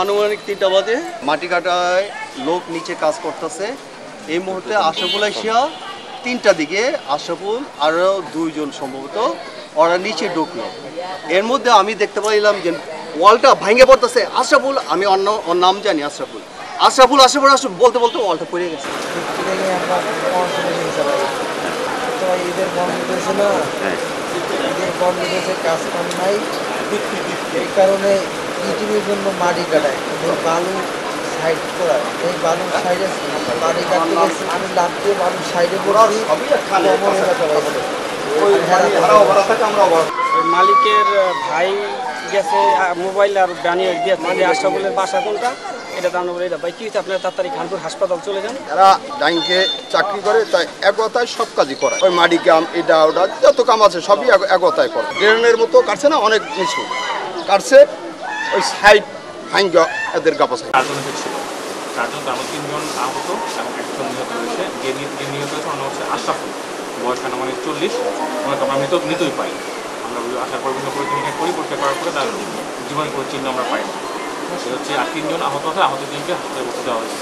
আনুমানিক 3টা বাজে মাটি কাটায় লোক নিচে কাজ করতেছে। এই মুহূর্তে আশরাফুল আইসা 3টা দিকে আশরাফুল আরও 2 জন সম্ভবত ওরা নিচে ঢুকলো। এর মধ্যে আমি দেখতে পাইলাম যে ওয়ালটা ভেঙে পড়তেছে। আশরাফুল, আমি ওর নাম জানি আশরাফুল, আশরাফুল আশরাফুল আশরাফুল বলতে বলতে ওয়ালটা পড়ে গেছে। ঈদের বন্ধ ছিল, ঈদের বন্ধ হয়েছে, কাজ কাম নাই, এই কারণে ইটির জন্য মাটি কাটায়, বালু সাইড করা, এই বালুর সাইডে মাটি কাটতে গেছে, আমি লাভ দিয়ে বালুর সাইডে পড়ছি। মালিকের ভাই গেছে মোবাইল আর বানিয়ে দিয়েছে যে আশরাফুলের বাসা কোনটা, এটা জানানো বলে এটা ভাই কি হচ্ছে, আপনারা তাড়াতাড়ি খানপুর হাসপাতাল চলে যান। এরা ব্যাংকে চাকরি করে, তাই একতায় সব কাজই করে। ওই মাটি কাম, এটা ওটা যত কাম আছে সবই একতায় করে। ড্রেনের মতো কাটছে না, অনেক নিচু কাটছে, ওই সাইড ভাঙ্গা এদের গাপাছে। 4 জন ছিল, 4 জন, তার মধ্যে 3 জন আহত এবং 1 জন নিহত হয়েছে। যে নিহত হয়েছে ওনার হচ্ছে আশরাফুল, বয়স আনুমানিক 40। ওনাকে আমরা মৃতই পাই। আমরা আসার পর বিভিন্ন পরীক্ষা পরীক্ষা করার পরে তার জীবনের কোনো চিহ্ন আমরা পাই না। সে হচ্ছে আর 3 জন আহত আছে, আহত 3 জনকে হাসপাতালে ভর্তি দেওয়া হয়েছে।